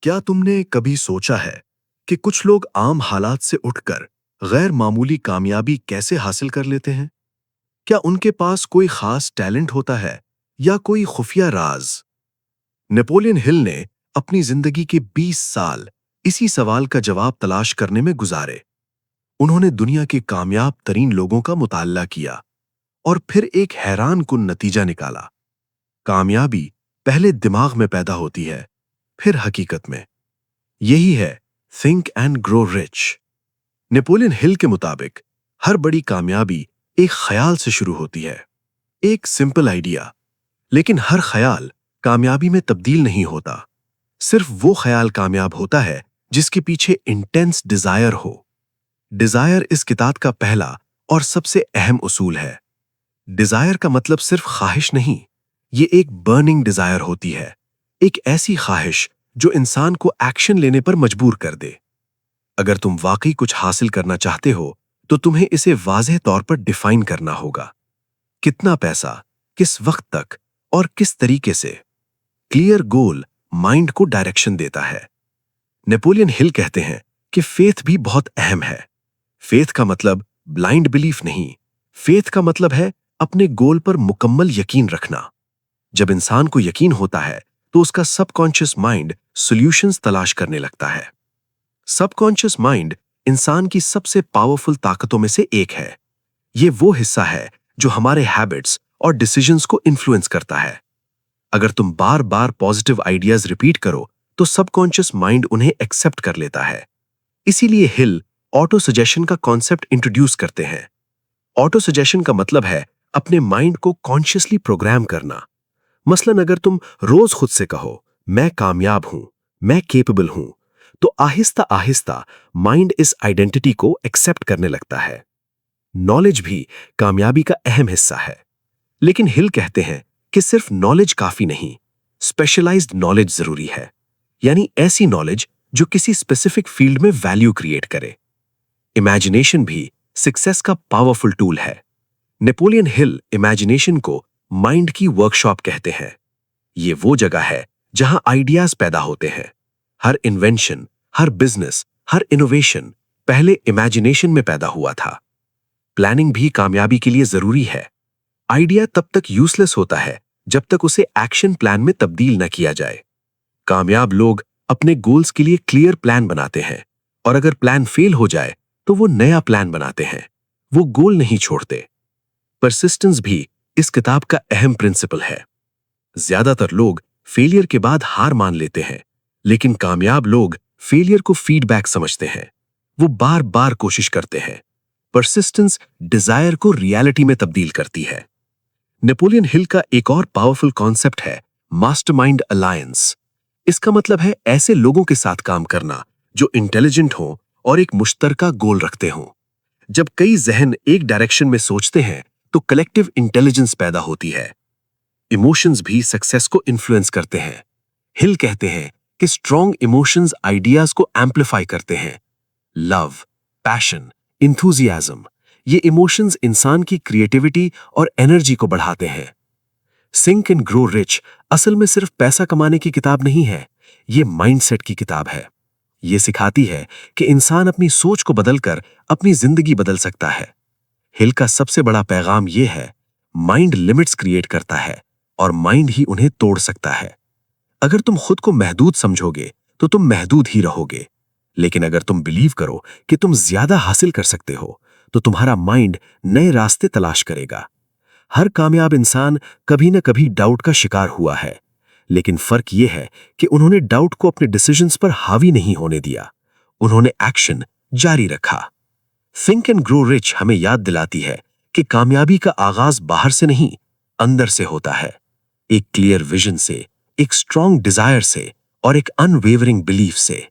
क्या तुमने कभी सोचा है कि कुछ लोग आम हालात से उठकर गैर मामूली कामयाबी कैसे हासिल कर लेते हैं? क्या उनके पास कोई खास टैलेंट होता है या कोई खुफिया राज? नेपोलियन हिल ने अपनी जिंदगी के 20 साल इसी सवाल का जवाब तलाश करने में गुजारे। उन्होंने दुनिया के कामयाब तरीन लोगों का मुताला किया और फिर एक हैरान कुन नतीजा निकाला। कामयाबी पहले दिमाग में पैदा होती है, फिर हकीकत में। यही है think and grow rich. Napoleon Hill के मुताबिक हर बड़ी कामयाबी एक ख्याल से शुरू होती है, एक सिंपल आइडिया। लेकिन हर ख्याल कामयाबी में तब्दील नहीं होता। सिर्फ वो ख्याल कामयाब होता है जिसके पीछे इंटेंस डिजायर हो। डिजायर इस किताब का पहला और सबसे अहम उसूल है। डिजायर का मतलब सिर्फ ख्वाहिश नहीं, ये एक बर्निंग डिजायर होती है, एक ऐसी ख्वाहिश जो इंसान को एक्शन लेने पर मजबूर कर दे। अगर तुम वाकई कुछ हासिल करना चाहते हो तो तुम्हें इसे वाज़ेह तौर पर डिफाइन करना होगा। कितना पैसा, किस वक्त तक और किस तरीके से। क्लियर गोल माइंड को डायरेक्शन देता है। नेपोलियन हिल कहते हैं कि फेथ भी बहुत अहम है। फेथ का मतलब ब्लाइंड बिलीफ नहीं, फेथ का मतलब है अपने गोल पर मुकम्मल यकीन रखना। जब इंसान को यकीन होता है तो उसका सबकॉन्शियस माइंड सॉल्यूशंस तलाश करने लगता है। सबकॉन्शियस माइंड इंसान की सबसे पावरफुल ताकतों में से एक है। ये वो हिस्सा है जो हमारे हैबिट्स और डिसीजंस को इन्फ्लुएंस करता है। अगर तुम बार बार पॉजिटिव आइडियाज रिपीट करो तो सबकॉन्शियस माइंड उन्हें एक्सेप्ट कर लेता है। इसीलिए हिल ऑटो सजेशन का कॉन्सेप्ट इंट्रोड्यूस करते हैं। ऑटो सजेशन का मतलब है अपने माइंड को कॉन्शियसली प्रोग्राम करना। मसलन अगर तुम रोज खुद से कहो मैं कामयाब हूं, मैं केपेबल हूं, तो आहिस्ता आहिस्ता माइंड इस आइडेंटिटी को एक्सेप्ट करने लगता है। नॉलेज भी कामयाबी का अहम हिस्सा है। लेकिन हिल कहते हैं कि सिर्फ नॉलेज काफी नहीं, स्पेशलाइज्ड नॉलेज जरूरी है। यानी ऐसी नॉलेज जो किसी स्पेसिफिक फील्ड में वैल्यू क्रिएट करे। इमेजिनेशन भी सक्सेस का पावरफुल टूल है। नेपोलियन हिल इमेजिनेशन को माइंड की वर्कशॉप कहते हैं। ये वो जगह है जहां आइडियाज पैदा होते हैं। हर इन्वेंशन, हर बिजनेस, हर इनोवेशन पहले इमेजिनेशन में पैदा हुआ था। प्लानिंग भी कामयाबी के लिए जरूरी है। आइडिया तब तक यूजलेस होता है जब तक उसे एक्शन प्लान में तब्दील न किया जाए। कामयाब लोग अपने गोल्स के लिए क्लियर प्लान बनाते हैं और अगर प्लान फेल हो जाए तो वो नया प्लान बनाते हैं। वो गोल नहीं छोड़ते। परसिस्टेंस भी इस किताब का अहम प्रिंसिपल है। ज्यादातर लोग फेलियर के बाद हार मान लेते हैं, लेकिन कामयाब लोग फेलियर को फीडबैक समझते हैं। वो बार बार कोशिश करते हैं। परसिस्टेंस डिजायर को रियलिटी में तब्दील करती है। नेपोलियन हिल का एक और पावरफुल कॉन्सेप्ट है मास्टरमाइंड अलायंस। इसका मतलब है ऐसे लोगों के साथ काम करना जो इंटेलिजेंट हो और एक मुश्तरका गोल रखते हो। जब कई जहन एक डायरेक्शन में सोचते हैं तो कलेक्टिव इंटेलिजेंस पैदा होती है। इमोशंस भी सक्सेस को इन्फ्लुएंस करते हैं। हिल कहते हैं कि स्ट्रॉन्ग इमोशंस आइडियाज को एम्पलीफाई करते हैं। लव, पैशन, इंथुजियाज्म, ये इमोशंस इंसान की क्रिएटिविटी और एनर्जी को बढ़ाते हैं। थिंक एंड ग्रो रिच असल में सिर्फ पैसा कमाने की किताब नहीं है, ये माइंडसेट की किताब है। ये सिखाती है कि इंसान अपनी सोच को बदलकर अपनी जिंदगी बदल सकता है। हिल का सबसे बड़ा पैगाम यह है, माइंड लिमिट्स क्रिएट करता है और माइंड ही उन्हें तोड़ सकता है। अगर तुम खुद को महदूद समझोगे तो तुम महदूद ही रहोगे। लेकिन अगर तुम बिलीव करो कि तुम ज्यादा हासिल कर सकते हो तो तुम्हारा माइंड नए रास्ते तलाश करेगा। हर कामयाब इंसान कभी न कभी डाउट का शिकार हुआ है, लेकिन फर्क यह है कि उन्होंने डाउट को अपने डिसीजंस पर हावी नहीं होने दिया। उन्होंने एक्शन जारी रखा। थिंक एंड ग्रो रिच हमें याद दिलाती है कि कामयाबी का आगाज बाहर से नहीं, अंदर से होता है। एक क्लियर विजन से, एक स्ट्रॉन्ग डिजायर से और एक अनवेवरिंग बिलीफ से।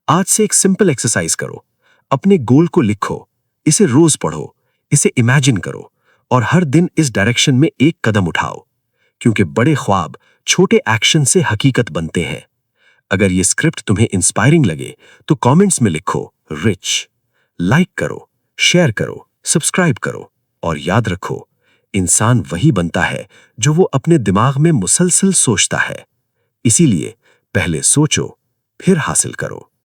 आज से एक सिंपल एक्सरसाइज करो। अपने गोल को लिखो, इसे रोज पढ़ो, इसे इमेजिन करो और हर दिन इस डायरेक्शन में एक कदम उठाओ, क्योंकि बड़े ख्वाब छोटे एक्शन से हकीकत बनते हैं। अगर ये स्क्रिप्ट तुम्हें इंस्पायरिंग लगे तो कमेंट्स में लिखो रिच। लाइक करो, शेयर करो, सब्सक्राइब करो और याद रखो, इंसान वही बनता है जो वो अपने दिमाग में मुसलसल सोचता है। इसीलिए पहले सोचो, फिर हासिल करो।